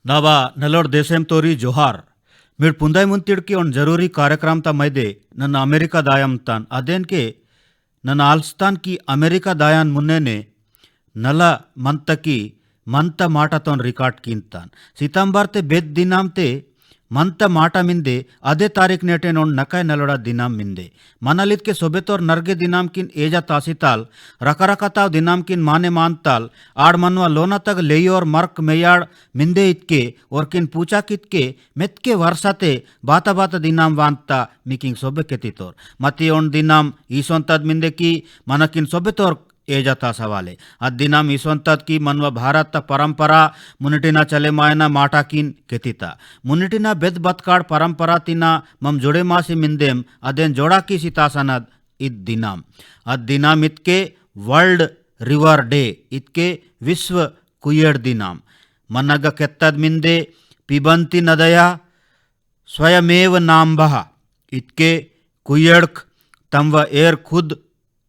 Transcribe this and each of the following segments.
ನಾವಾ ನಲ್ಲೋಡ್ ದೇಶಂ ತೋರಿ ಜೋಹಾರ್ మీరు పుందాయి ముంతిడికి ఒన్ జరూరీ కార్యక్రమం త మైదే నన్ను అమెరికా దాయంతాన్ అదేన్కే నన్ను ఆల్స్తాన్కి అమెరికా దాయాన్ మున్నేనే నల మంతకి మంత మాటతోన్ రికార్డ్ కింతాన్ సితంబర్తే బెద్ దినాంతే ಮಂತ ಮಾಟ ಮಿಂದೆ ಅದೇ ತಾರೀಖ್ ನೆಟೆ ನೋಡ್ ನಕಾಯ್ ನಲೋಡ ದಿನಾಮ್ ಮಿಂದೆ ಮನಲಿದ್ಕೆ ಸೊಬೆತೋರ್ ನರ್ಗೆ ದಿನಾಮ್ಕಿನ್ ಏಜಾ ತಾಸಿತಾಲ್ ರಕರಕತಾವ್ ದಿನಾಮ್ಕಿನ್ ಮಾನೆ ಮಾನ್ತಾಲ್ ಆಡ್ ಮನ್ವ ಲೋನತಗ್ ಲೇಯೋರ್ ಮರ್ಕ್ ಮೇಯಾಡ್ ಮಿಂದೆ ಇತ್ಕೆ ಒರ್ಕಿನ್ ಪೂಚಾಕಿತ್ಕೆ ಮೆತ್ಕೆ ವರ್ಷತೆ ಬಾತ ಬಾತ ದಿನಾಮ್ ವಾಂತ ಮಿಕಿಂಗ್ ಸೊಬೆ ಕೆತಿತೋರ್ ಮತಿ ಒಣ್ ದಿನಾಮ್ ಈಸೊಂತದ್ ಮಿಂದೆ ಕಿ ಮನಕಿನ್ ಸೊಬೆತೋರ್ ಏಜಾತಾ ಸವಾಲೆ ಅದ್ದಿನಾಮ್ ಈಸೊಂತದ್ ಕಿ ಮನ್ವ ಭಾರತ ಪರಂಪರಾ ಮುನಿಟಿನ ಚಲೆಮಾಯನ ಮಾಟಾಕಿನ್ ಕೆತಿತ ಮುನಿಟಿನ ಬೆದ್ ಬತ್ಕಾಡ್ ಪರಂಪರಾ ತಿನ ಮಮ್ ಜೋಡೆ ಮಾಸಿ ಮಿಂದೆಮ್ ಅದೇನ್ ಜೋಡಾಕಿ ಸಿತಾಸನದ್ ಇದ್ ದಿನಾಮ್ ಅದ್ದಿನಾಮ್ ಇತ್ಕೆ ವರ್ಲ್ಡ್ ರಿವರ್ ಡೇ ಇತ್ಕೆ ವಿಶ್ವ ಕುಯ್ಯಡ್ ದಿನಾಮ್ ಮನ್ನಗ ಕೆತ್ತದ್ ಮಿಂದೆ ಪಿಬಂತಿ ನದಯ ಸ್ವಯಮೇವ ನಾಂಬಹ ಇತ್ಕೆ ಕುಯ್ಯಡ್ಕ್ ತಮ್ವ ಏರ್ ಖುದ್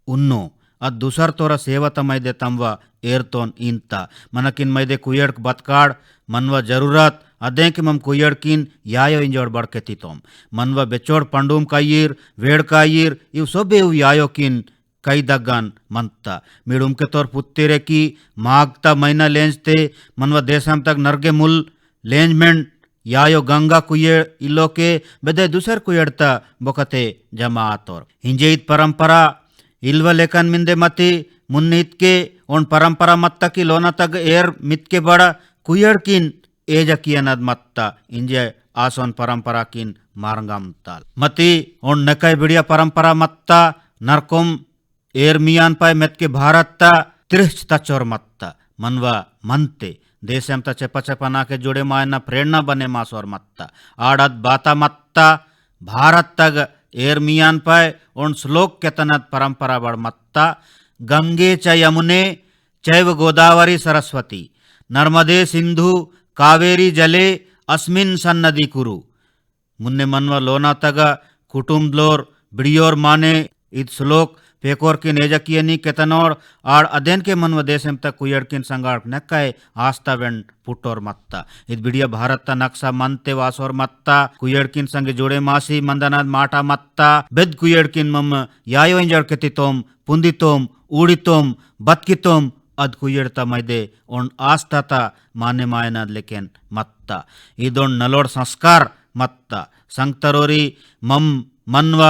ಉನ್ನೋ ಅದು ದುಸರ್ ತೋರ ಸೇವತ ಮೈದೆ ತಮ್ವ ಏರ್ತೋನ್ ಇಂತ ಮನಕಿನ್ ಮೈದೆ ಕುಯ್ಯಡ್ಕ್ ಬತ್ಕಾಡ್ ಮನ್ವ ಜರೂರತ್ ಅದೇಂಕೆ ಮಮ್ ಕುಯ್ಯಡ್ಕಿನ್ ಯಾಯೋ ಇಂಜೋಡ್ ಬಡ್ಕೆತಿತೋಮ್ ಮನ್ವ ಬೆಚ್ಚೋಡ್ ಪಂಡೂಮ್ ಕಾಯೀರ್ ವೇಡ್ ಕಾಯೀರ್ ಇವ್ ಸೊಬ್ಬೆ ಇವ್ ಯಾಯೋಕಿನ್ ಕೈ ದಗ್ಗಾನ್ ಮಂತ ಮಿಡುಮ್ಕೆ ತೋರ್ ಪುತ್ತಿರೆ ಕಿ ಮಾಗ್ತಾ ಮೈನ ಲೇಂಜ್ತೆ ಮನ್ವ ದೇಶಂ ತಗ್ ನರ್ಗೆ ಮುಲ್ ಲೇಂಜ್ಮೆಂಟ್ ಯಾಯೋ ಗಂಗಾ ಕುಯ್ಯೆ ಇಲ್ಲೋಕೆ ಬೆದೆ ದುಸರ್ ಕುಯ್ಯಡ್ತ ಬೊಕತೆ ಜಮಾ ಆತೋರ್ ಹಿಂಜೆ ಇದ್ ಪರಂಪರಾ ಇಲ್ವ ಲೇಖನ್ ಮಿಂದೆ ಮತಿ ಮುನ್ನಿತ್ಕೆ ಒಣ್ ಪರಂಪರಾ ಮತ್ತಕಿ ಲೋನತಗ್ ಏರ್ ಮಿತ್ಕೆ ಬಡ ಕುಯ್ಯಡ್ಕಿನ್ ಏಜಕಿಯನದ್ ಮತ್ತ ಇಂಜೆ ಆಸೋನ್ ಪರಂಪರಾಕಿನ್ ಮಾರಂಗಂತಾಲ್ ಮತಿ ಒಣ್ ನಕೈ ಬಿಡಿಯ ಪರಂಪರಾ ಮತ್ತ ನರ್ಕೊಂ ಏರ್ ಮಿಯಾನ್ ಪಾಯ್ ಮೆತ್ಕೆ ಭಾರತ ತಿರ್ಚ್ ತಚ್ಚೋರ್ ಮತ್ತ ಮನ್ವ ಮಂತೆ ದೇಶಂ ತ ಚೆಪ ಚೆಪನಾಕೆ ಜುಡೆ ಮಾಯನ ಪ್ರೇರಣಾ ಬನೆ ಮಾಸೋರ್ ಮತ್ತ ಆಡದ್ ಬಾತ ಮತ್ತ ಭಾರತ್ ತಗ್ ಏರ್ ಮಿಯಾನ್ ಪಾಯ್ ಒಣ್ ಶ್ಲೋಕ್ ಕೆತನದ್ ಪರಂಪರಾ ಬಡ್ ಮತ್ತ ಗಂಗೆ ಚ ಯಮುನೆ ಚೈವ ಗೋದಾವರಿ ಸರಸ್ವತಿ ನರ್ಮದೆ ಸಿಂಧು ಕಾವೇರಿ ಜಲೆ ಅಸ್ಮಿನ್ ಸನ್ನದಿ ಕುರು ಮುನ್ನೆ ಮನ್ವ ಲೋನಾ ತಗ ಕುಟುಂಬ್ಲೋರ್ ಬಿಡಿಯೋರ್ ಮಾನೆ ಇದ್ ಶ್ಲೋಕ್ ಪೇಕೋರ್ಕಿನ್ ಏಜಕಿಯನಿ ಕೆತನೋಡ್ ಆಡ್ ಅದೇನ್ಕೆ ಮನ್ವ ದೇಶಂ ತ ಕುಯ್ಯಡ್ಕಿನ್ ಸಂಗಾಡ್ ನೆಕ್ಕಾಯ್ ಆಸ್ತಾವೆಂಡ್ ಪುಟ್ಟೋರ್ ಮತ್ತ ಇದ್ ಬಿಡಿಯ ಭಾರತ ನಕ್ಸಾ ಮಂತೆ ವಾಸೋರ್ ಮತ್ತ ಕುಯ್ಯಡ್ಕಿನ್ ಸಂಗೆ ಜೋಡೆ ಮಾಸಿ ಮಂದನಾದ್ ಮಾಟ ಮತ್ತ ಬೆದ್ ಕುಯ್ಯಡ್ಕಿನ್ ಮಮ್ಮ ಯಾಯೋ ಇಂಜಾಡ್ ಕೆತಿತೋಮ್ ಪುಂದಿತೋಮ್ ಊಡಿತೋಮ್ ಬತ್ಕಿತೋಮ್ ಅದ್ ಕುಯ್ಯಡ್ತ ಮೈದೆ ಒಣ್ ಆಸ್ತಾತ ಮಾನ್ಯ ಮಾಯನಾದ್ ಲೆಕೆನ್ ಮತ್ತ ಇದೊಣ್ ನಲೋಡ್ ಸಂಸ್ಕಾರ್ ಮತ್ತ ಸಂಗ್ತರೋರಿ ಮಮ್ ಮನ್ವ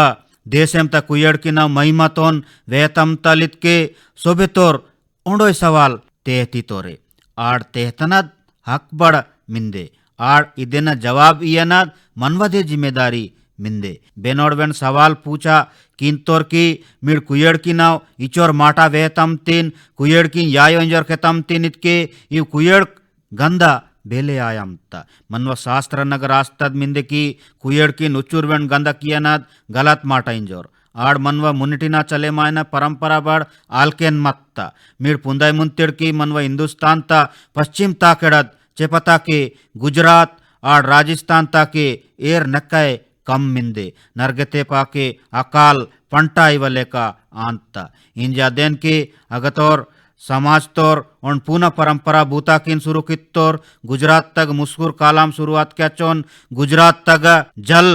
ದೇಶಂ ತ ಕುಯ್ಯಡ್ಕಿನ ಮಹಿಮತೋನ್ ವೇತಂ ತಲಿತ್ಕೆ ಸೊಬೆತೋರ್ ಓಂಡೋಯ್ ಸವಾಲ್ ತೇಹತಿತೋರೆ ಆಡ್ ತೇಹತನದ್ ಹಕ್ ಬಡ ಮಿಂದೆ ಆಡ್ ಇದೆನ ಜವಾಬ್ ಇಯನದ್ ಮನ್ವದೆ ಜಿಮ್ಮೆದಾರಿ ಮಿಂದೆ ಬೆನೋಡ್ವೆನ್ ಸವಾಲ್ ಪೂಚಾ ಕಿಂತೋರ್ ಕಿ ಮಿಡ್ ಕುಯ್ಯಡ್ಕಿನಾವ್ ಇಚೋರ್ ಮಾಟಾ ವೇತಂ ತೀನ್ ಕುಯ್ಯಡ್ಕಿನ್ ಯಾಯೋ ಇಂಜೋರ್ ಕೆತಂ ತೀನ್ ಇತ್ಕೆ ಇವ್ ಕುಯ್ಯಡ್ ಗಂಧ ಬೇಲೆ ಆಯಂತ ಮನ್ವ ಶಾಸ್ತ್ರ ನಗರ ಆಸ್ತದ್ ಮಿಂದೆಕಿ ಕುಯ್ಯಡ್ಕಿನ್ ಉಚ್ಚುರ್ವೆಣ್ ಗಂಧ ಕಿಯನದ್ ಗಲತ್ ಮಾಟ ಇಂಜೋರ್ ಆಡ್ ಮನ್ವ ಮುನಿಟಿನ ಚಲೆಮಾಯನ ಪರಂಪರಾ ಬಾಡ್ ಆಲ್ಕೆನ್ ಮತ್ತ ಮೀಡ್ ಪುಂದಾಯ್ ಮುಂತಿಡ್ಕಿ ಮನ್ವ ಹಿಂದೂಸ್ತಾನ್ ತ ಪಶ್ಚಿಮ್ ತಾಕೆಡದ್ ಚೆಪತಾಕೆ ಗುಜರಾತ್ ಆಡ್ ರಾಜಸ್ಥಾನ್ ತಾಕೆ ಏರ್ ನಕ್ಕಾಯ್ ಕಮ್ ಮಿಂದೆ ನರ್ಗತೆ ಪಾಕೆ ಅಕಾಲ್ ಪಂಟ ಇವಲೇಕ ಅಂತ ಇಂಜ ಅದೇನ್ಕಿ ಅಗತೋರ್ समाज तोर और पूना परंपरा बूताकिन शुरू कित्तोर गुजरात तक मुस्कुर कालाम शुरुआत क्याचोन गुजरात तक जल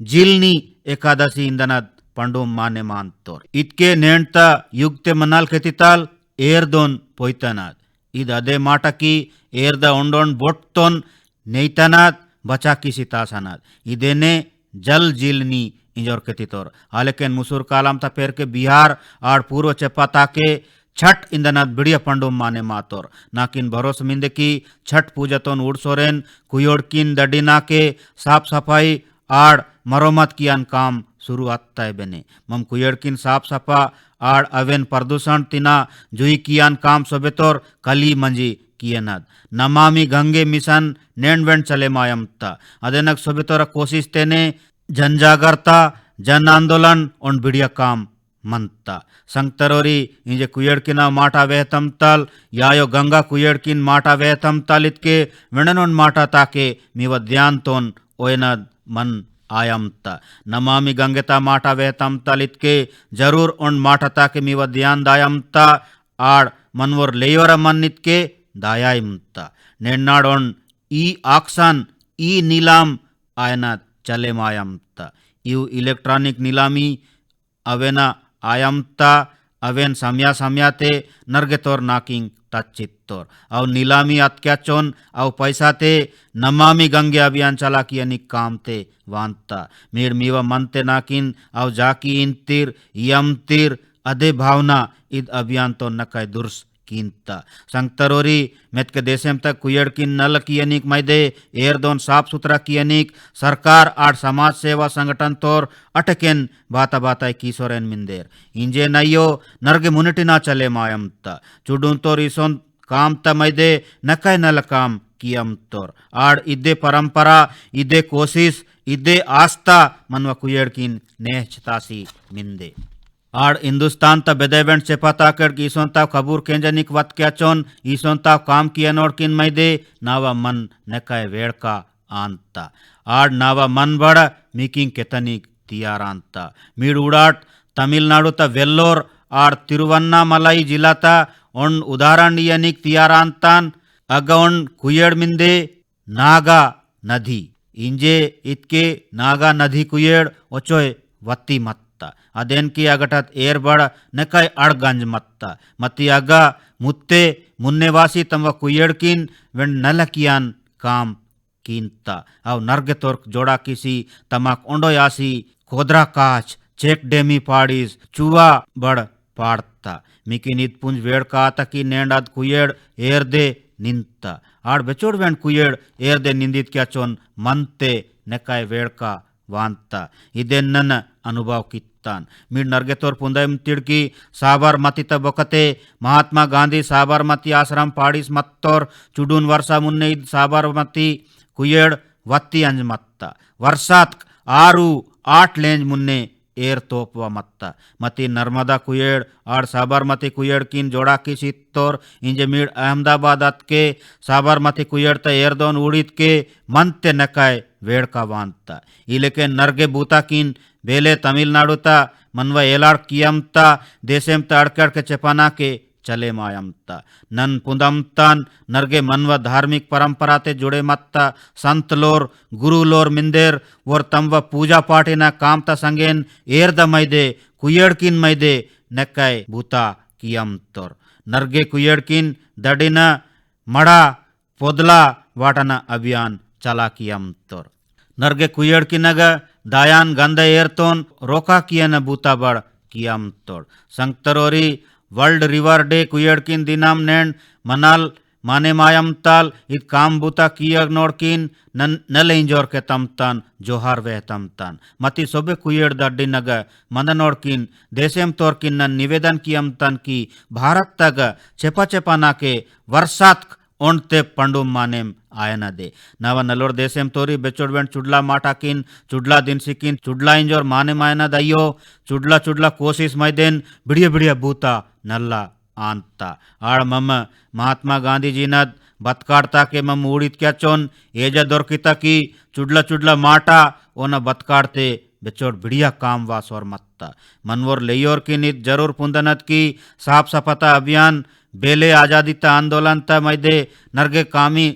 जिलनी एकादशी इंदनद पंडुम माने मानतोर इतके नेंट युक्ते मनाल केतिताल ಏರ್ದೋನ್ ಪೊಯ್ತನಾದ್ ಇದ್ ಅದೇ ಮಾಟಕಿ ಏರ್ದ ಒಂಡೊಂಡ್ ಬೊಟ್ಟೊನ್ ನೈತನಾದ್ ಬಚಾಕಿ ಸಿತಾಸನಾದ್ ಇದೇನೆ ಜಲ್ ಜಿಲ್ನಿ ಇಂಜೋರ್ ಕೆತಿತೋರ್ ಹಾಲೆಕೆನ್ ಮುಸೂರ್ ಕಾಲಾಂ ತ ಪೇರ್ಕೆ ಬಿಹಾರ್ ಆಡ್ ಪೂರ್ವ ಚೆಪ್ಪಾತಾಕೆ छठ इंदनाद बिड़िया पंडुम माने मातोर नाकिन भरोस मिंदे की छठ पूजतोन उड़सोरेन कुयोड़किन दडिना के साफ सफाई आड़ मरोमत कियान काम शुरू आत्ता है बेने मम कुयोड़किन साफ सफा आड़ अवेन प्रदूषण तिना जुई कियान काम सोबेतोर कली मंजी कियनद नमामि गंगे मिशन नेंडवेंड चले मायमता अदेनक सोबेतोर कोशिश तेने जन जागरता जन आंदोलन और बिड़िया काम ಮಂತ ಸಂಗ್ತರೋರಿ ಇಂಜೆ ಕುಯ್ಯಡ್ಕಿನ ಮಾಟ ವೇತಂ ತಲ್ ಯಾಯೋ ಗಂಗಾ ಕುಯ್ಯಡ್ಕಿನ್ ಮಾಟ ವೇತಂ ತಲ್ ಇತ್ಕೆ ವೆಣನೊನ್ ಮಾಟ ತಾಕೆ ಮಿವ ಧ್ಯಾನ್ ತೋನ್ ಓಯನದ್ ಮನ್ ಆಯಂತ ನಮಾಮಿ ಗಂಗೆತಾ ಮಾಟ ವೇತಂ ತಲ್ ಇತ್ಕೆ ಜರೂರ್ ಒಣ್ ಮಾಟ ತಾಕೆ ಮಿವ ಧ್ಯಾನ್ ದಾಯಂತ ಆಡ್ ಮನ್ವರ್ ಲೇಯವರ ಮನ್ ಇತ್ಕೆ ದಾಯಾಯಂತ ನೆಣ್ಣಾಡ್ ಒಣ್ ई आक्सान ई नीलाम आयना चले मायमत इव इलेक्ट्रॉनिक नीलामी अवेना आयमता अवेन समया समयाते नर्गे तोर नाकिंग तच्चित्तोर अव नीलामी अत्याचोन अव पैसा ते नमामि गंगे अभियान चला की अनिक काम ते वांता मीर मीवा मनते नाकिन अव जाकी इंतीर यमतीर अदे भावना इद अभियान तो नकाय दुर्स कीनता संगतरोरी मेतके देशम तक कुयड़ की नल की अनिक मैदे एयर दोन साफ सुथरा की अनिक सरकार आठ समाज सेवा संगठन तोर अटकेन बाता बाता कीसोरेन मिंदेर इंजे नयो नर्गे मुनिटिना चले मायमता चुडून तोर इसन काम त मैदे नकाय नल काम कियम तोर आड़ इदे परंपरा इदे कोशिश इदे आस्था मनवा कुयड़ किन नेहचतासी मिंदे आड़ हिंदुस्तान ता बेदेवेंट चेपाता कर ईसोन ताव खबूर केंजनिक वत क्या चोन ईसोन ताव काम किया नोड किन मैदे नावा मन नकाय वेड़का आंता आड़ नावा मन बड़ मीकिंग केतनिक तियारांता मीड उड़ाट तमिलनाडु ता वेल्लोर आड़ तिरुवन्नामलाई जिला ता उन उदाहरण यनिक तियारांतान अगौन कुयड़ मिंदे नागा नदी इंजे इतके नागा नदी कुयड़ ओचोय वत्ती मत अदेन की अगटत एरबड़ नकाय अड़गंज मत्ता मती अगा मुत्ते मुन्नेवासी तम कुयड़किन वें नलकियान काम कीनता अव नर्ग तोर्क जोड़ा किसी तमक ओंडोयासी खोदरा काच चेक डेमी पाड़ीस चुआ बड़ पाड़ता मिकिन इत पुंज वेड़ का तकी नेंडाद कुयड़ एर दे निंता आड़ बेचोड़ वें कुयड़ एर दे निंदित क्या चोन मनते नकाय वेड़ का वांता इदे नन अनुभव कित्तान मीड नर्गेतोर पुंदम तिड़की साबरमती तबकते महात्मा गांधी साबरमती आश्रम पाड़ीस मत्तोर चुडून वर्षा मुन्ने इद साबरमती कुयड़ वत्ती अंज मत्ता वर्षात 6-8 लेंज मुन्ने एर तोपवा मत्ता मती नर्मदा कुयड़ आड़ साबरमती कुयड़ किन जोड़ा की सित्तोर इंजे मीड अहमदाबाद के साबरमती कुयड़ त एर दोन उड़ीत के मनते नकाय वेड़ का वांता इलेके नर्गे बूता किन बेले तमिलनाडु ता मनवा एलाड़ कियमता देशेम ता अड़कड़ के चेपाना के चले मायमता नन पुंदमतान नर्गे मनवा धार्मिक परंपरा ते जुड़े मत्ता संत लोर गुरु लोर मिंदेर वर तमवा पूजा पाठिना काम ता संगेन एर द मैदे कुयड़ किन मैदे नकाय बूता कियम तोर नर्गे कुयड़ किन दडिना मड़ा पोदला वाटना अभियान चला कियम तोर नर्गे कुयड़ की नग दायान गंद एरतोन रोका कियन बूता बड़ कियम तोड़ संगतरोरी वर्ल्ड रिवर डे कुयड़ किन दिनाम नेंड मनाल माने मायम ताल इत काम बूता किया नोड़किन नल इंजोर के तमतान जोहार वे तमतान मती सोबे कुयड़ दड्डी नग मंद नोड़किन देशेम तोर किन नन निवेदन कियम तन की भारत तग चेपा चेपा ना के वर्षात ओंडते पंडुम मानेम आयना दे नव नलोर देशेम तोरी बेचोड़वें चुडला माटा किन चुडला दिन सिकिन चुडला इंजोर माने मायना दयो चुडला चुडला कोशिश मैदेन बिड़िया बिड़िया बूता नल्ला आंता आड़ मम महात्मा गांधी जी नद बतकाड़ता के मम उड़ित क्या चोन एजा दोरकिता की चुडला चुडला माटा ओना बतकाड़ते बेचोड़ बिड़िया काम वास और मत्ता मनवोर लेयोर की नित जरूर पुंदनत की साफ सफाता अभियान बेले आजादीता आंदोलन त मैदे नर्गे कामी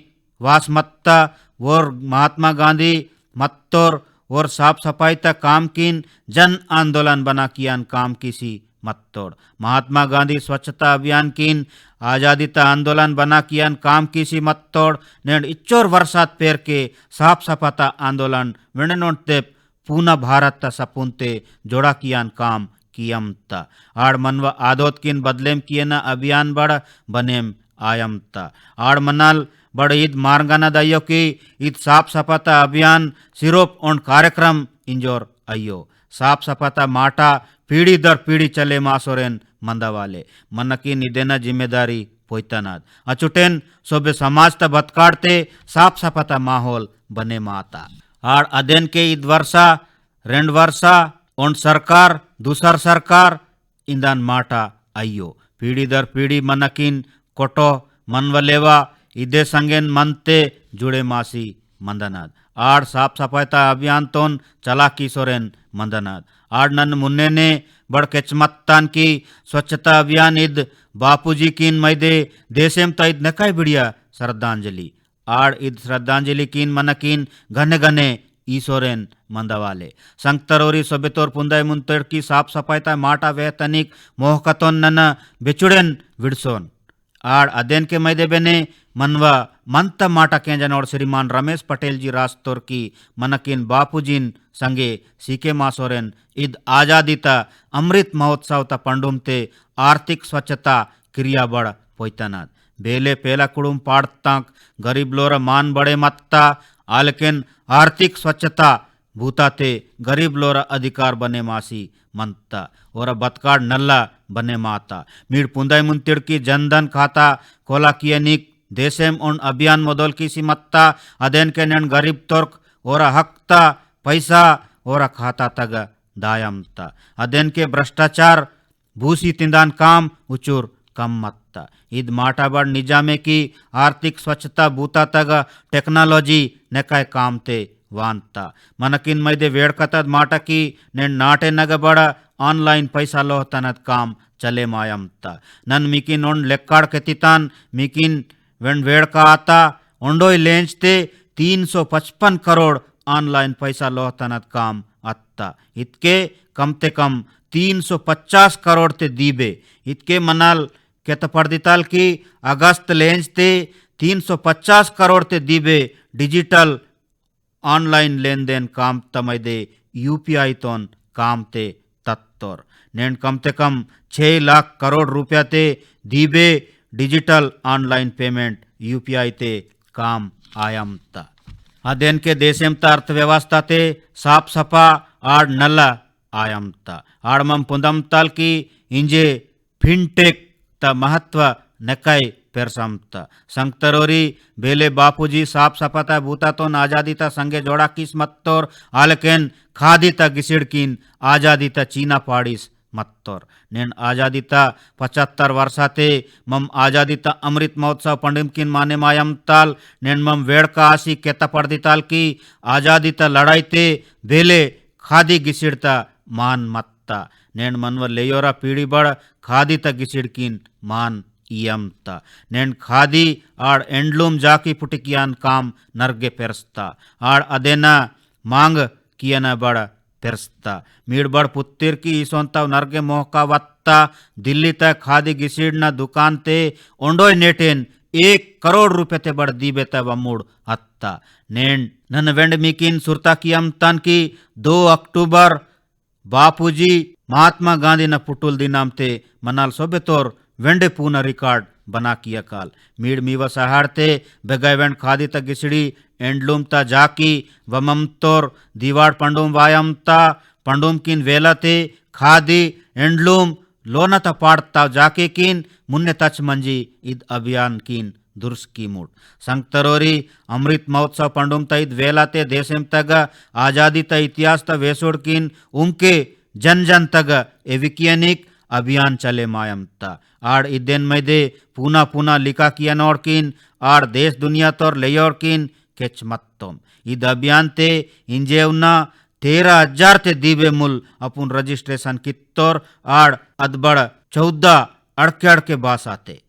वास मत्ता वोर महात्मा गांधी मत्तोर और साफ सफाई तक काम किन जन आंदोलन बना कियान काम किसी मत्तोड़ महात्मा गांधी स्वच्छता अभियान किन आजादीता आंदोलन बना कियान काम किसी मत्तोड़ नेड इच्चोर वर्षात पेर के साफ सफाता आंदोलन वेणनोंटे पूना भारत सपुनते जोड़ा कियान काम कियमता आड़ मनवा आदोत किन बदलेम कियना अभियान बड़ बनेम आयमता आड़ मनाल बड़ ईद मारगाना दयो की ईद साफ सफाता अभियान सिरोप ओन कार्यक्रम इंजोर अयो साफ सफाता माटा पीढ़ी दर पीढ़ी चले मासोरेन मंदावाले मन की निदेना जिम्मेदारी पोइतनाद अचुटेन सोबे समाज त बतकाड़ते साफ सफाता माहौल बने माता आड़ अदेन के ईद वर्षा रेंड वर्षा ओन सरकार दूसर सरकार इंदान माटा अयो पीढ़ी दर पीढ़ी मनकिन कोटो मनवलेवा इदे संगेन मनते जुड़े मासी मंदनाद आड़ साफ सफाईता अभियान तोन चला किशोरेन मंदनाद आड़ नन मुन्ने ने बड़ केचमत्तान की स्वच्छता अभियान इद बापूजी किन मैदे देशेम तईद नकाय बिड़िया श्रद्धांजलि आड़ इद श्रद्धांजलि कीन मनकीन घने घने ईसोरेन मंदवाले संगतरोरी सोबेतोर पुंदाय मुंतर की साफ सफाईता माटा वे तनिक मोहकतोन नन बेचुड़ेन विड़सोन आड़ अदेन के मैदे बेने मनवा मंत माटा केंजनोड़ श्रीमान रमेश पटेल जी रास्तोर की मनकिन बापूजीन संगे सीके मासोरेन इद आजादीता अमृत महोत्सव ता पंडुमते आर्थिक स्वच्छता क्रिया बड़ पोइतनाद बेले पेला कुड़ुम पाड़ताक गरीब लोर मान बड़े मत्ता आलकेन आर्थिक स्वच्छता भूताते गरीब लोर अधिकार बने मासी मंता और बतकाड़ नल्ला बने माता मीड पुंदाई मुंतिड़ की जनधन खाता कोला कियनिक देशेम उन अभियान मोदल की सिमत्ता अदेन के नन गरीब तोर्क और हकता पैसा और खाता तग दायमता अदेन के भ्रष्टाचार भूसी तिंदान काम उचूर कम मत्ता इद माटाबड़ निजामे की आर्थिक स्वच्छता बूता तग टेक्नोलॉजी नेकाय काम ते वांता मनकिन मैदे वेड़कतद माटा की नेन नाटे नगबड़ आनलाइन पैसा लोहतनद काम चले मायमता नन मिकिन उन लेक्काड़ केतितान मिकिन वेन वेड़का आता उंडोय लेंचते 355 करोड़ आनलाइन पैसा लोहतनद काम अत्ता इतके कम ते कम 350 करोड़ ते दीबे इतके मनाल केत पड़दिताल की अगस्त लेंचते 350 करोड़ ते दीबे डिजिटल ऑनलाइन लेन देन काम तमैदे यूपीआई तोन काम ते तत्तोर नेन कम ते कम 6 लाख करोड़ रुपया ते दीबे डिजिटल ऑनलाइन पेमेंट यूपीआई ते काम आयमता अदेन के देशेमता अर्थव्यवस्था ते साफ सफा आड़ नल्ला आयमता आड़मम पुंदम ताल की इंजे फिनटेक त महत्व नकाय पेरसमता संगतरोरी बेले बापूजी साफ सफाता भूता तो आजादीता संगे जोड़ा किस्मत्तोर आलकेन खादीता गिसिड़किन आजादीता चीना पाड़ीस मत्तोर नेन आजादीता 75 वर्षाते मम आजादीता अमृत महोत्सव पंडिमकिन माने मायम ताल नेन मम वेड़का आसी केता पड़दिताल की आजादीता लड़ाईते बेले खादी गिसिड़ता मान मत्ता नेन मनव लेयोरा पीढ़ी बड़ खादीता गिसिड़किन मान इयमता नेन खादी आड़ एंडलूम जाकी पुटिकियान काम नर्गे पेरस्ता आड़ अदेना मांग कियना बड़ पेरस्ता मीड़ बड़ पुत्तिर की इसोंता नर्गे मोहका वत्ता दिल्ली तक खादी गिसिड़ना दुकान ते ओंडोय नेटेन 1 करोड़ रुपये ते बड़ दीबे ते वमुड़ अत्ता नेन नन वेंड मिकिन सुरता कियम तन की 2 अक्टूबर बापूजी महात्मा गांधी न पुटुल दिनाम ते मनाल सोबेतोर वेंडे पूना रिकॉर्ड बना किया काल मीड़ मीवा सहारते बेगाय वेंड खादी ता गिसड़ी एंडलूम ता जाकी वममतोर दीवार पंडुम वायमता पंडुम किन वेलाते खादी एंडलूम लोना ता पाड़ता जाके किन मुन्ने तच मंजी इद अभियान किन दुर्स की मूड संगतरोरी अमृत महोत्सव पंडुम ता इद वेलाते देशेम तग आजादी ता इतिहास ता वेसोड़ किन उमके जन जन तग एविकियनिक अभियान चले मायमता आड़ इदेन मैदे पूना पूना लिखा किया नोड़किन आड़ देश दुनिया तोर लेयोरकिन केच मत्तोम इद अभियान ते इंजेवना 13,000 ते दीबे मुल अपुन रजिस्ट्रेशन कित्तोर आड़ अदबड़ 14 अड़के अड़के बास आते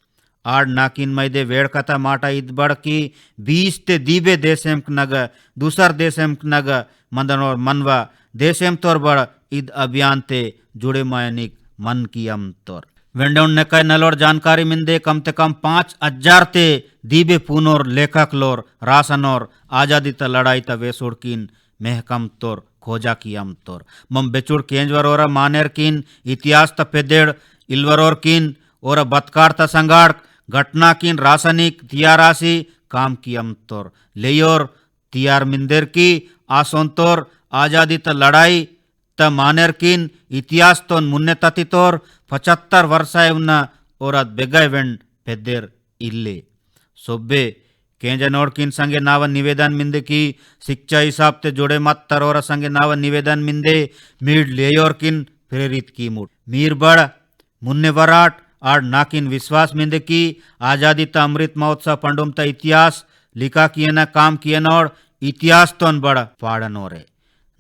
आड़ नाकिन मैदे वेड़कता माटा इद बड़ की 20 ते दीबे देशेम नग दूसर देशेम नग मंदनोर मनवा देशेम तोर बड़ इद अभियान ते जुड़े मायनिक मन की अम तोर वेंडोन ने कई नलोर जानकारी मिंदे कम ते कम 5,000 ते दीबे पूनोर लेखक लोर रासनोर आजादी त लड़ाई त वेसुड़ किन महकम तोर खोजा की अम तोर मम बेचुड़ केंजवर और मानेर किन इतिहास त पेदेड़ इलवरोर किन और बतकार त संगाड़ घटना किन रासायनिक तियारासी काम की अम तोर लेयोर तियार मिंदेर की आसोन तोर आजादी त लड़ाई त मानेर किन इतिहास तो मुन्ने तति तोर 75 वर्षाय उन्ना और बेगाय वेंड पेदेर इल्ले सोब्बे केंजनोड़ किन संगे नाव निवेदन मिंदे की शिक्षा हिसाब ते जोड़े मत तरोर संगे नाव निवेदन मिंदे मीड लेयोर किन प्रेरित की मुट मीर बड़ मुन्ने वराट आड़ नाकिन विश्वास मिंदे की आजादी ता अमृत महोत्सव पंडुम ता इतिहास लिखा किए न काम किए नोड़ इतिहास तो बड़ पाड़नोरे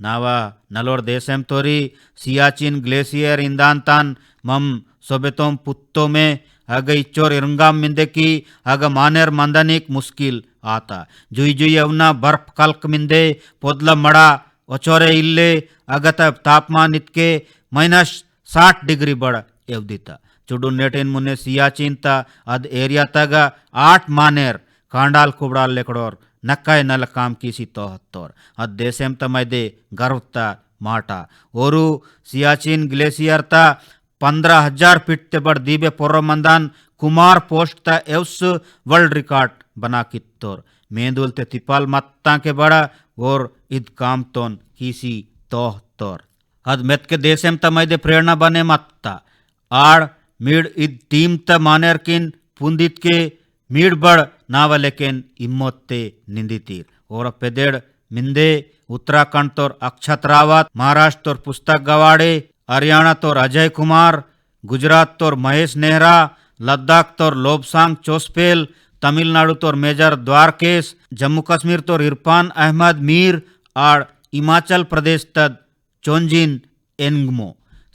नावा नलोर देशेम तोरी सियाचिन ग्लेशियर इंदान तान मम सोबेतोम पुत्तो में अग इच्चोर इरुंगाम मिंदे की अग मानेर मंदनिक मुश्किल आता जुई जुई अवना बर्फ कल्क मिंदे पोदला मड़ा ಒಚೋರೆ ಇಲ್ಲೇ ಅಗತ ತಾಪಮಾನ ಇತ್ಕೆ -60 ಡಿಗ್ರಿ ಬಡ ಎವ್ದಿತ ಚುಡು ನೆಟೆನ್ ಮುನ್ನೆ ಸಿಯಾಚಿಂತ ಅದ್ ಏರಿಯಾ ತಗ 8 ಮಾನೇರ್ ಕಾಂಡಾಲ್ ಕುಬಡಾಲ್ ಲೆಕಡೋರ್ ನಕ್ಕಾಯ್ ನಲ ಕಾಮ್ ಕೀಸಿ ತೋಹತ್ತೋರ್ ಅದ್ ದೇಸೆಂ ತಮೈದೆ ಗರ್ವತ ಮಾಟ ಓರು ಸಿಯಾಚಿನ್ ಗ್ಲೇಸಿಯರ್ ತ 15,000 फीट ते बड़ दीबे पोर्रो मंदान कुमार पोस्ट ता एव्स वर्ल्ड रिकॉर्ड बना कित्तोर मेंदुल ते तिपाल मत्ता के बड़ा और इद काम तोन कीसी तोह तोर अद मेत के देशम तमैदे प्रेरणा बने मत्ता आड़ मीड इद टीम त मानेर किन पुंदित के मीड बड़ नावलेकेन इम्मोत्ते निंदितीर और पेदेड़ मिंदे उत्तराखंड तोर अक्षत रावत महाराष्ट्र तोर पुस्तक गवाड़े हरियाणा तोर अजय कुमार गुजरात तोर महेश नेहरा लद्दाख तोर लोबसांग चोस्पेल तमिलनाडु तोर मेजर द्वारकेश जम्मू कश्मीर तोर इरफान अहमद मीर और हिमाचल प्रदेश तद चोंजिन एंगमो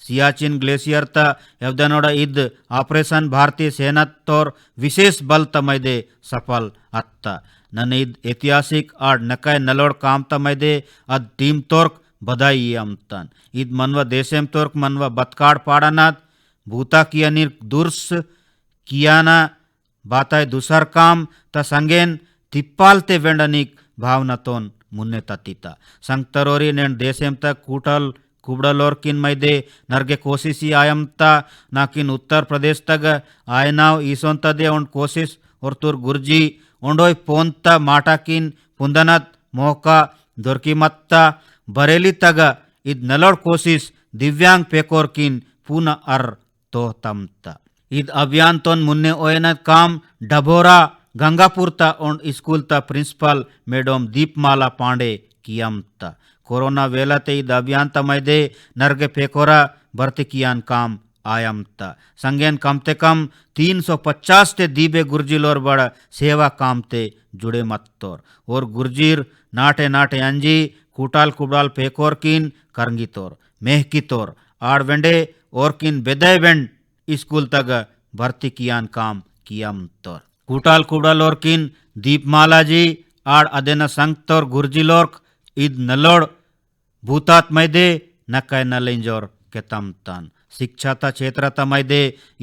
सियाचिन ग्लेशियर त एवदनोड इद ऑपरेशन भारतीय सेना तोर विशेष बल तमैदे सफल अत्ता नन इद ऐतिहासिक और नकाय नलोड काम तमैदे अद टीम तोर्क बधाई अमतन इद मनवा देशेम तोर्क मनवा बतकाड़ पाड़ानाद भूता कियानिर दुर्स कियाना बाताय दुसर काम त संगेन तिप्पालते वेंडनिक भावनातोन मुन्ने तत्तिता संगतरोरी नेन देशेम तक कूटल कुबड़लोर्किन मैदे नर्गे कोशिशी आयमता नाकिन उत्तर प्रदेश तक आयनाव ईसोन तदे उन कोशिश और तुर गुर्जी ओंडोय पोंता माटाकिन पुंदनत मोहका दोर्किमत्ता बरेली तग इद नलोड कोशिश दिव्यांग पेकोरकिन पूना अर तो तमता इद अभियान तोन मुन्ने ओयनत काम डभोरा गंगापुर ता उन स्कूल ता प्रिंसिपल मैडम दीपमाला पांडे कियमता कोरोना वेलाते इद अभियान तमैदे नरगे पेकोरा भर्ती कियान काम आयमता संगेन कमते कम 350 ते दीबे गुर्जिलोर बड़ सेवा कामते जुड़े मत्तोर और गुर्जीर नाटे नाटे अंजी कूटाल कुबड़ाल पेकोर किन करंगितोर मेहकितोर आड़ वेंडे और किन बेदय वेंड स्कूल तक भर्ती कियान काम कियम तोर कूटाल कुबड़ाल और किन दीपमाला जी आड़ अदेना संग तोर गुर्जिलोर्क इद नलोड भूतात मैदे नकाय नलेंजोर केतम तन शिक्षा ता क्षेत्र ता मैदे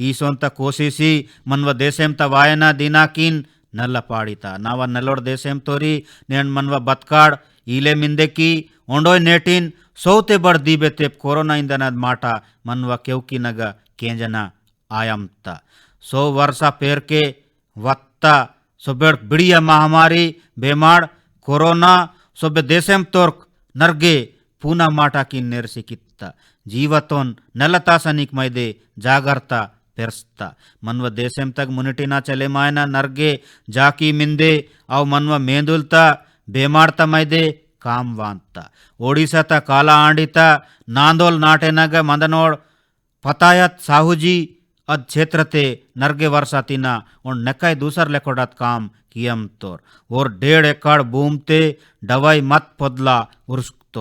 ईसोन ता कोशिशी मनव देशेम ता वायना दिना किन नल्ला पाड़ीता नावा नलोड देशेम तोरी नेन मनव बतकाड़ ಈಲೆ ಮಿಂದೆಕಿ ಒಂಡೋಯ್ ನೆಟಿನ್ ಸೌತೆ ಬಡ್ ದೀಬೆ ತೆಪ್ ಕೊರೋನಾ ಇಂದನದ್ ಮಾಟ ಮನ್ವ ಕೆವ್ಕಿನಗ ಕೇಂಜನ ಆಯಂತ 100 ವರ್ಷ ಪೇರ್ಕೆ ವತ್ತ ಸೊಬೆಡ್ ಬಿಡಿಯ ಮಹಾಮಾರಿ ಬೇಮಾಡ್ ಕೊರೋನಾ ಸೊಬೆ ದೇಶೆಂ ತೋರ್ಕ್ ನರ್ಗೆ ಪೂನಾ ಮಾಟ ಕಿನ್ ನೆರ್ಸಿಕಿತ್ತ ಜೀವತೋನ್ ನೆಲತಾಸನಿಕ್ ಮೈದೆ ಜಾಗರ್ತ ಪೆರ್ಸ್ತ ಮನ್ವ ದೇಶೆಂ ತಗ್ ಮುನಿಟಿನ ಚಲೆ ಮಾಯನ ನರ್ಗೆ ಜಾಕಿ ಮಿಂದೆ ಅವ್ ಮನ್ವ ಮೇಂದುಲ್ತ ಬೇಮಾಡ್ತ ಮೈದೆ ಕಾಮ್ ವಾಂತ ಒಡಿಸಾ ತ ಕಾಲ ಆಂಡಿತ ನಾಂದೋಲ್ ನಾಟೆನಗ ಮಂದನೋಡ್ ಪತಾಯತ್ ಸಾಹುಜಿ ಅದ್ ಕ್ಷೇತ್ರತೆ ನರ್ಗೆ ವರ್ಷಾತಿನ ಉನ್ ನೆಕಾಯ್ दूसर लेकोडत काम कियम तोर और 1.5 एकड़ भूमते डवाई मत पोदला उर्स्क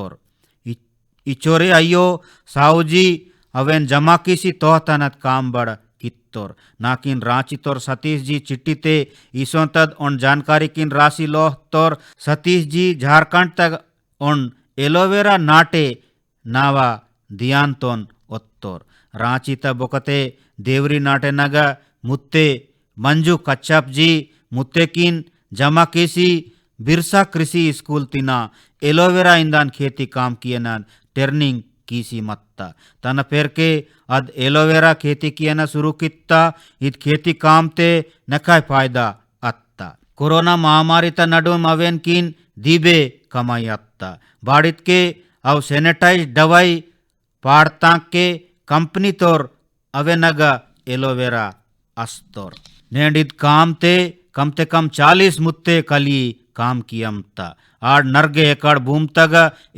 इचोरे अयो साहुजी अवेन जमा किसी तोहतनत काम बड़ कित्तोर नाकिन रांची तोर सतीश जी चिट्ठी ते ईसों तद उन जानकारी किन राशि लोह तोर सतीश जी झारखंड तक उन एलोवेरा नाटे नावा दियान तोन ओत्तोर रांची त बोकते देवरी नाटे नग मुत्ते मंजू कच्छप जी मुत्ते किन जमा केसी बिरसा कृषि स्कूल तिना एलोवेरा इंदान खेती काम किए न टर्निंग कीसी मत्ता तन पेरके अद एलोवेरा खेती किए न शुरू कित्ता इत खेती काम ते नकाय फायदा अत्ता कोरोना महामारी त नडुम अवेन किन दीबे कमाई अत्ता बाड़ित के अव सैनिटाइज दवाई पाड़ता के कंपनी तोर अवेनग एलोवेरा अस्तोर नेंडित काम ते कम 40 मुत्ते कली काम कियमता आड़ नर्गे एकड़ भूम तग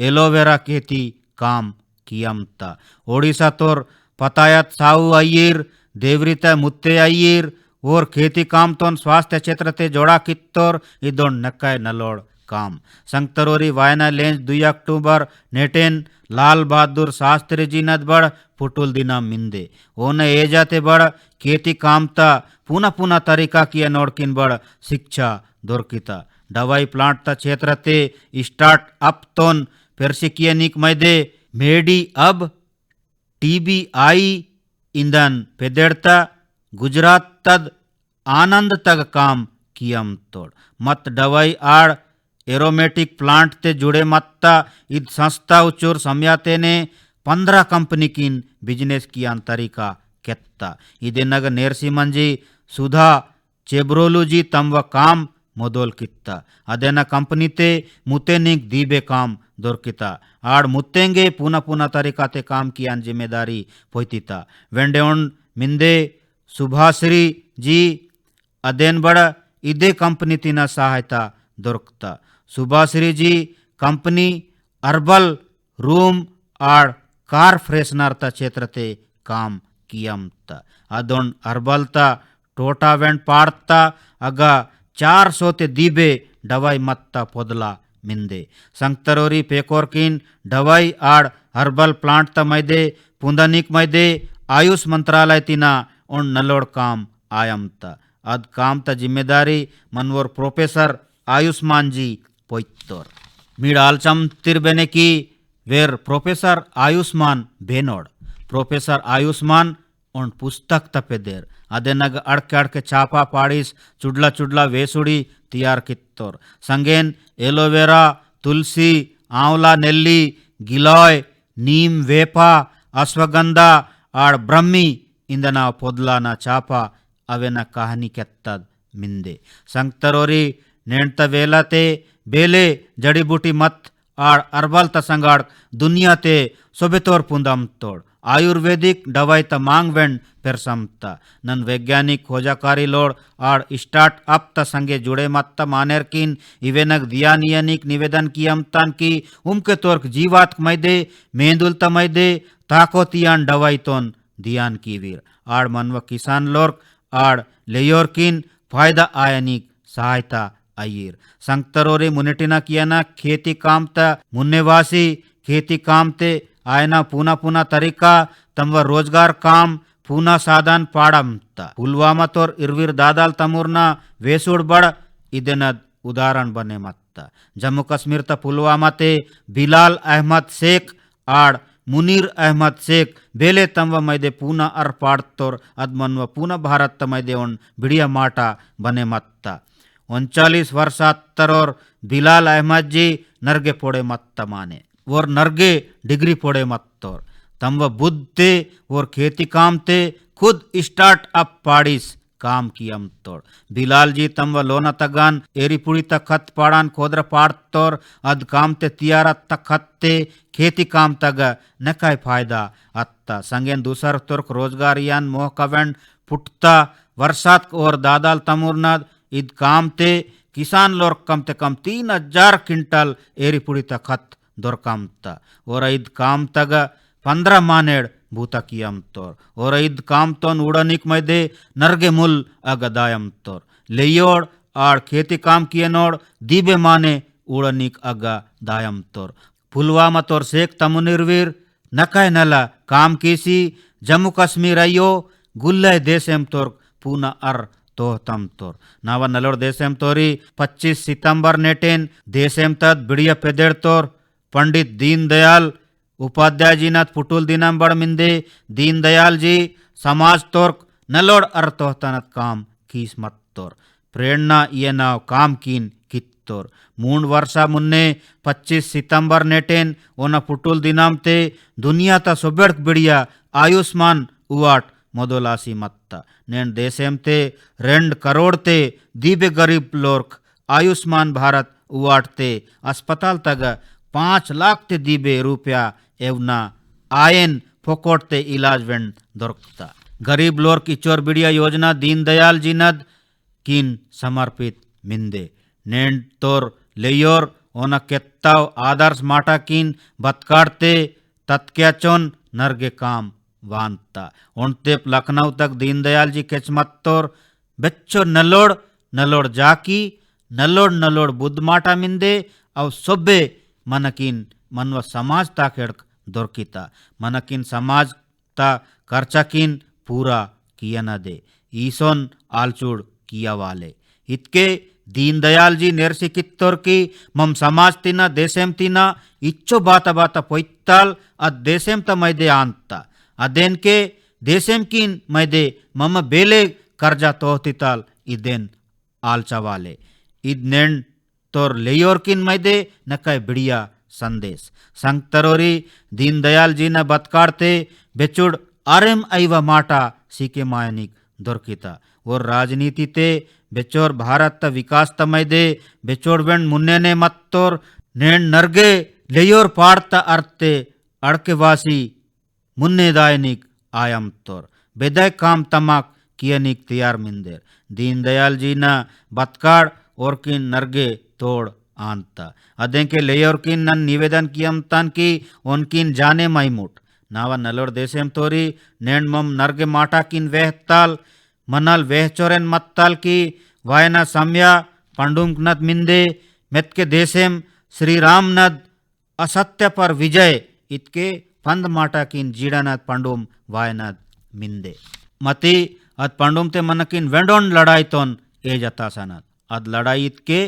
एलोवेरा खेती काम कियमता ओडिशा तोर पतायत साहू अय्यर देवरीता मुत्ते अय्यर और खेती काम तोन स्वास्थ्य क्षेत्र ते जोड़ा कित्तोर इदोन नक्काय नलोड काम संगतरोरी वायना लेंज 2 अक्टूबर नेटेन लाल बहादुर शास्त्री जी नद बड़ पुटुल दिना मिंदे ओन एजाते बड़ खेती कामता पुनः पुनः तरीका किया नोड़किन बड़ शिक्षा दोरकिता दवाई प्लांट ता क्षेत्र ते स्टार्ट अप तोन पेर्सिकियनिक मैदे मेडी अब टीबीआई इंधन पेदेड़ता गुजरात तद आनंद तक काम कियम तोड़ मत दवाई आड़ एरोमेटिक प्लांट ते जुड़े मत्ता इद संस्था उचूर समयाते ने 15 कंपनी किन बिजनेस कियान तरीका केत्ता इदे नग नेरसी मंजी सुधा चेब्रोलू जी तम व काम ಮೊದಲ್ ಕಿತ್ತ ಅದೇನ ಕಂಪನಿತೆ ಮುತೆನಿಗ್ ದೀಬೆ ಕಾಮ್ ದೊರ್ಕಿತ ಆಡ್ ಮುತ್ತೆಂಗೆ ಪುನಃ ಪುನಃ ತರಿಕಾತೆ ಕಾಮ್ ಕಿಯಾನ್ ಜಿಮ್ಮೆದಾರಿ ಪೊಯ್ತಿತ ವೆಂಡೆಒನ್ ಮಿಂದೆ ಸುಭಾಶ್ರೀ ಜಿ ಅದೇನ್ ಬಡ ಇದೇ ಕಂಪನಿ ತಿನ ಸಹಾಯತ ದೊರಕ್ತ Subhashree ji company herbal room ಆಡ್ कार फ्रेशनर ता क्षेत्रते काम कियमत ಅದೊಂದು ಅರ್ಬಲ್ತ ಟೋಟಾವೆಂಟ್ ಪಾಡ್ತಾ ಅಗ 400 ते दीबे दवाई मत्ता पोदला मिंदे संगतरोरी पेकोरकिन दवाई आड़ हर्बल प्लांट ता मैदे पुंदनिक मैदे आयुष मंत्रालय तिना उन नलोड काम आयमत अद काम ता जिम्मेदारी मनवर प्रोफेसर आयुष्मान जी पोइत्तोर मीड आलचम तिरबेने की वेर प्रोफेसर आयुष्मान बेनोड प्रोफेसर आयुष्मान उन पुस्तक तपेदेर अदेनग अड़के अड़के छापा पाड़ीस चुडला चुडला वेसुड़ी तैयार कित्तोर संगेन एलोवेरा तुलसी आंवला नेल्ली गिलॉय नीम वेपा अश्वगंधा आड़ ब्रह्मी इंदना पोदलाना छापा अवेना कहानी केत्तद मिंदे संगतरोरी नेंट वेलाते बेले जड़ी बूटी मत आड़ अरबल तसंगाड़ दुनिया ते सोबेतोर पुंदम तोड़ आयुर्वेदिक दवाई त मांग वेंड पेरसमता नन वैज्ञानिक खोजाकारी लोड आड़ स्टार्ट अप त संगे जुड़े मत्त मानेरकिन इवेनग दिया नियनिक निवेदन कियमतान की उमके तोर्क जीवात मैदे मेंदुल त मैदे ताकोतियान दवाई तोन दियान की वीर आड़ मनव किसान लोर्क आड़ लेयोरकिन फायदा आयनिक सहायता अयीर संगतरोरी मुनेटिना कियाना खेती काम त मुन्नेवासी खेती काम ते आयना पूना पूना तरीका तमव रोजगार काम पूना साधन पाड़मत पुलवामा तोर इरवीर दादाल तमुरना वेसुड़ बड़ इदेनद उदाहरण बने मत्त जम्मू कश्मीर त पुलवामा ते बिलाल अहमद शेख आड़ मुनीर अहमद शेख बेले तमव मैदे पूना अर पाड़तोर अदमनव पूना भारत त मैदे उन बिड़िया माटा बने मत्त 39 वर्षात्तरोर बिलाल अहमद जी नरगे पोड़े मत्त माने वोर नरगे डिग्री पोड़े मत्तोर तमव बुद्धते वोर खेती काम ते खुद स्टार्ट अप पाड़ीस काम कियम तोड़ बिलाल जी तमव लोना तगान एरीपुड़ी तक खत पाड़ान खोदर पाड़तोर अद काम ते तियारा तक खत ते खेती काम तग नकाय फायदा अत्ता संगेन दूसर तुर्क रोजगार यान मोह कवेंड पुटता वर्षात और दादाल तमुरनाद इद काम ते किसान लोर कम ते कम 3000 क्विंटल एरीपुड़ी तक खत दొరకంత ఓరైద్ కామ్ తగ 15 మానేడ్ భూత కియం తోర్ ఓరైద్ కామ్ తోన్ ఉడనిక్ మైదే నర్గే ముల్ అగదాయం తోర్ లేయోడ్ ఆడ్ खेती काम कियनोड दीबे माने उड़निक अगा दायम तोर पुलवामा तोर शेख तमुनिरवीर नकाय नला काम कीसी जम्मू कश्मीर अयो गुल्लय देशेम तोर पूना अर तोहतम तोर नावा नलोड देशेम तोरी 25 सितंबर नेटेन देशेम तद बिड़िया पेदेड़ तोर पंडित दीनदयाल उपाध्याय जी नाथ पुटुल दिनम बड़ मिंदे दीनदयाल जी समाज तोर्क नलोड अर तोहतनत काम कीस मत तोर प्रेरणा ये नाव काम कीन कित्तोर मूंड वर्षा मुन्ने 25 सितंबर नेटेन ओना पुटुल दिनम ते दुनिया ता सोबेड़क बिड़िया आयुष्मान उवाट मोदोलासी मत्ता नेन देशेम ते 2 करोड़ ते दीबे गरीब लोर्क आयुष्मान भारत उवाट ते अस्पताल तग 5 लाख ते दीबे रुपया एवना आयन फोकोट ते इलाज वेंड दొరकता गरीब लोर की चोर बिड़िया योजना दीनदयाल जी नद किन समर्पित मिंदे नेंड तोर लेयोर ओना केत्ताव आदर्श माटा किन बतकाड़ते तत्क्याचोन नरगे काम वानता उनतेप लखनऊ तक दीनदयाल जी केचमत तोर बेच्चो नलोड नलोड जाकी नलोड नलोड बुद्ध माटा मिंदे अव सोबे मनकिन मनव समाज ता केड़क दొరकिता मनकिन समाज ता खर्चकिन पूरा किया न दे ईसोन आलचूड़ किया वाले इतके दीन दयाल जी नेरसी कित्तोर की मम समाज तिना देशेम तिना इच्चो बाता बाता पोइत्ताल अद देशेम त मैदे आंता अदेन के देशेम किन मैदे मम बेले कर्जा तोहतिताल इदेन आलचावाले इद नेन तोर लेयोर किन मैदे नकाय बिड़िया संदेश संगतरोरी दीन दयाल जी न बतकाड़ते बेचुड़ आरेम ऐवा माटा सीके मायनिक दొరికిता और राजनीति ते बेचोर भारत त विकास त मैदे बेचोड़ बेन मुन्ने मत्तोर नेण नरगे लेयोर पाड़ता अर्ते अड़केवासी मुन्ने दायनिक आयम तोर बेदय काम तमाक कियनिक तैयार मिंदेर दीन दयाल जी न बतकाड़ और किन नरगे तोड़ आंता अदेंके लेयोर किन नन निवेदन कियम तान की उनकिन जाने माइमुट नावा नलोर देशेम तोरी नेण मम नरगे माटा किन वेहताल मनल वेहचोरेन मत्ताल की वायना सम्या पंडुम नद मिंदे मेतके देशेम श्री राम नद असत्य पर विजय इतके पंद माटा किन जीड़ानद पंडुम वायनद मिंदे मती अद पंडुम ते मनकिन वेंडोन लड़ाई तोन ए जता सनद अद लड़ाई इतके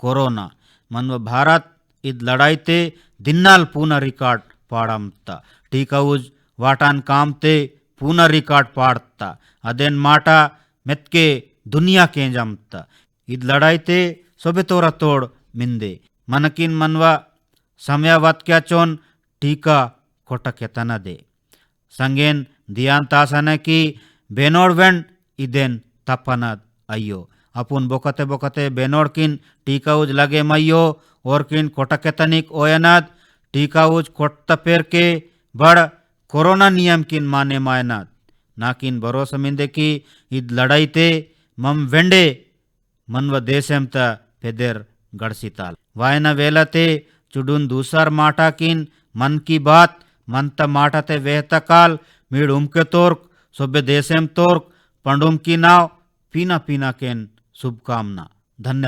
कोरोना मनव भारत इद लड़ाई ते दिन्नाल पूना रिकॉर्ड पाड़मता टीका उज वाटान काम ते पूना रिकॉर्ड पाड़ता अदेन माटा मेतके दुनिया के जमता इद लड़ाई ते सोबे तोरा तोड़ मिंदे मनकिन मनवा समयावत क्या चोन टीका कोटा के तना दे संगेन दियान तासन की बेनोड़ वेंड इदेन तपनद अयो अपुन बोकते बोकते बेनोड़ किन टीका उज लगे मयो और किन कोटा के तनिक ओयनद टीका उज कोट्टा पेर के बड़ कोरोना नियम किन माने मायनद नाकिन भरोसा मिंदे की इद लड़ाई ते मम वेंडे मनव देशेम त पेदेर गड़सिताल वायना वेलते चुडुन दूसर माटा किन मन की बात मन त माटा ते वेहतकाल मीड़ उमके तोर्क सोबे देशेम तोर्क पंडुम की नाव पीना पीना केन शुभकामना धन्यवाद।